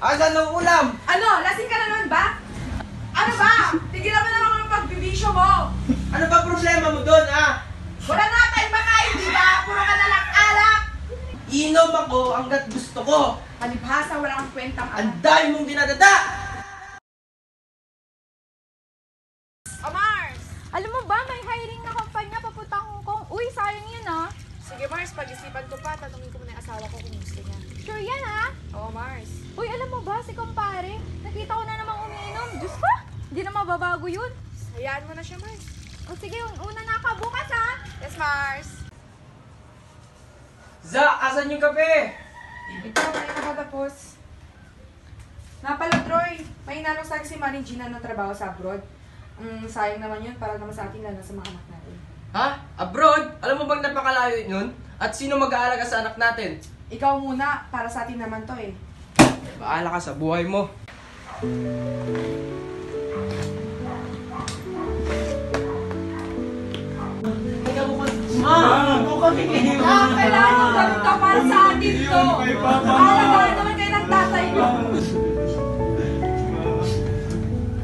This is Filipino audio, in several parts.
Asan ang ulam? Ano? Lasing ka na naman ba? Ano ba? Tigilan mo na ako ng pagbibisyo mo! Ano ba problema mo doon, ha? Wala na tayong makain, di ba? Puro ka na lang alak! Inom ako hanggat gusto ko. Palibhasa, wala kang kwentang Ang alak. dami mong dinadada! Mars! Alam mo ba, may hiring na kumpanya papuntang Hong Kong. Uy, sayang yun ah. Sige Mars, pag-isipan ko pa, tanungin ko muna yung asawa ko kung gusto niya. Sure yan ah. Oo Mars. Uy, alam mo ba, si kumpare, nakita ko na namang umiinom. Diyos ko, hindi na mababago yun. Hayaan mo na siya Mars. O sige, una na ka bukas ah. Yes Mars! Za, asan yung kape? Ito, may nakatapos. Napala Troy, may inalok sa akin si Manny Gina ng trabaho sa abroad. Sayang naman yun para naman sa atin lalo sa mga anak natin. Ha? Abroad? Alam mo bang napakalayo nun? At sino mag-aalaga sa anak natin? Ikaw muna, para sa atin naman to eh. Baala ka sa buhay mo. Kailangan yung gawin ka para sa atin to. Alagaan naman kayo ng tatay nyo.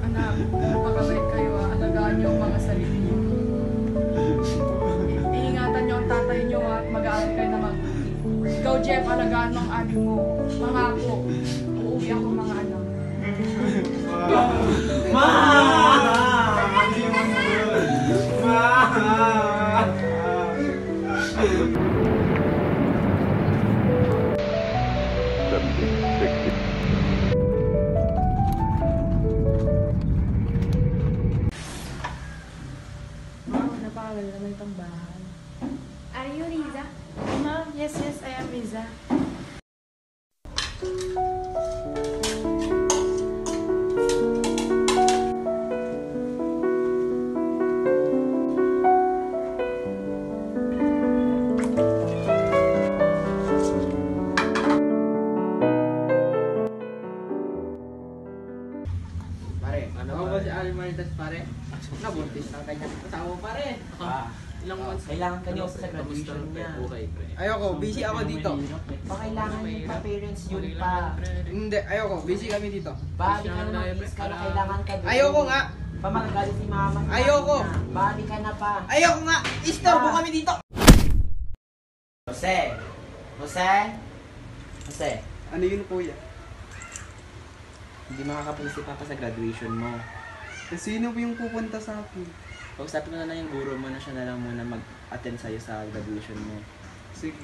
Anak, magpakabait kayo ah. Alagaan nyo ang mga sarili nyo. Iingatan nyo ang tatay nyo at mag-aaral kayo na mabuti. Ikaw Jeff, alagaan mo ang adik mo. Mangako, uuwi ako mga anak. Napakaganda naman itong bahay. Are you Riza? Ma'am, yes, I am Riza. Pare, ano ba si Almaritas, pare? Nabuntis na kanya asawa, pare. Ilang months? Kailangan ka niyo sa graduation niya. Ayoko, busy ako dito. Kailangan yung pa-parents yun pa. Hindi, ayoko, busy kami dito. Bali ka na mag-is ka na, kailangan ka doon. Ayoko nga. Pamagalit si mama. Ayoko. Bali ka na pa. Ayoko nga, istorbo kami dito. Jose! Jose! Jose! Ano yun, kuya? Hindi makakapunta si Papa sa graduation mo. Sino po yung pupunta sa akin? Pag-usapin mo na lang yung guro mo na siya na lang muna mag-attend sa'yo sa graduation mo. Sige.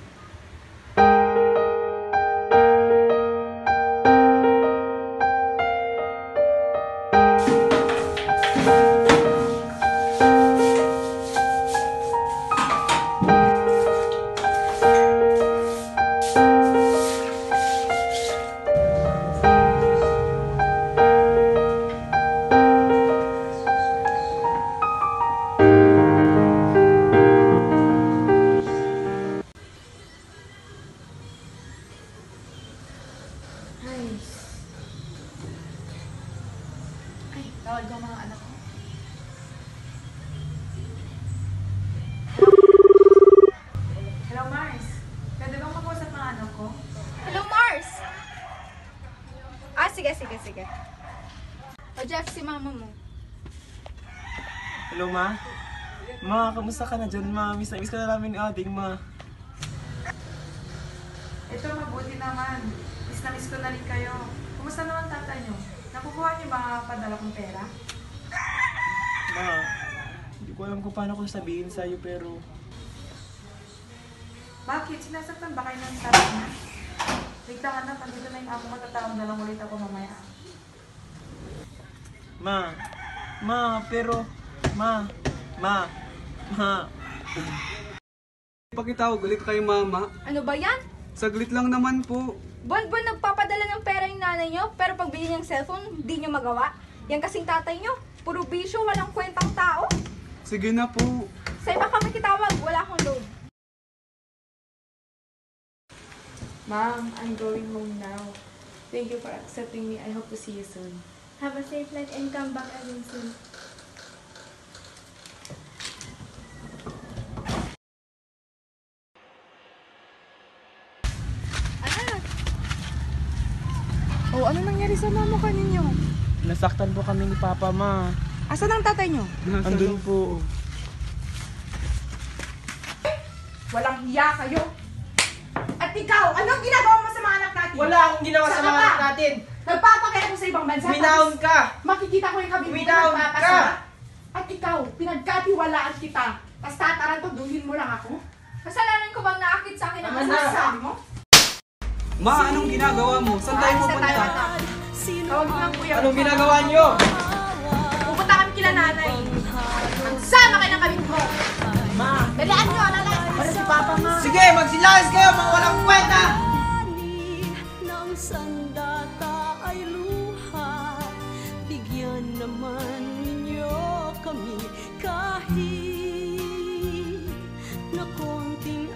Ay, tawag ko ang mga anak ko. Hello Mars, pwede bang makausap mga anak ko? Hello, Mars! Ah, sige. O Jeff, si mama mo. Hello, ma? Ma, kamusta ka na dyan, ma? Miss ka na namin ni ating, ma. Ito, mabuti naman. Miss na miss ko na rin kayo. Kumusta naman tatay nyo? Nakukuha niyo ba padala kong pera? Ma, hindi ko alam kung paano ko sabihin sa'yo, pero... Bakit? Sinasaktan ba kayo ng tatay niya? Wait lang anak, nandito na yung ako ko. Tatawag na lang ulit ako mamaya. Pero... Ma... Pakitawag ulit kay mama. Ano ba yan? Saglit lang naman po. Buwan-buwan nagpapadala ng pera yung nanay nyo, pero pag bili niyang cellphone, hindi nyo magawa. Yan kasing tatay nyo, puro bisyo, walang kwentang tao. Sige na po. Sa'yo pa kami kitawag, wala akong load. Ma'am, I'm going home now. Thank you for accepting me. I hope to see you soon. Have a safe flight and come back again soon. Oh, ano Nasaktan po kami ni Papa, Ma. Asan ang tatay nyo? Andun po. Walang hiya kayo. At ikaw, anong ginagawa mo sa mga anak natin? Wala akong ginawa sa Saka mga pa? anak natin. Nagpapakaya ko sa ibang bansa. Minahon tapos ka. Makikita ko yung kami Minahon ka. At ikaw, pinagkatiwalaan kita. Tapos tatarantoduhin mo lang ako? Kasalanan ko bang naakit sa akin ang Tama Ano na. sabi mo? Ma, anong ginagawa mo? Saan tayo Aalis na tayo, pupunta? anak. Tawag mo lang kuya. Anong ginagawa niyo? Pupunta kami kila nanay. Magsama kayo ng kabit mo. Ma, Dalian nyo, alala. para si Papa, Ma. Sige, magsilayas kayo, mga walang kwenta. Ng sandata ay luha, bigyan naman ninyo kami kahit na konting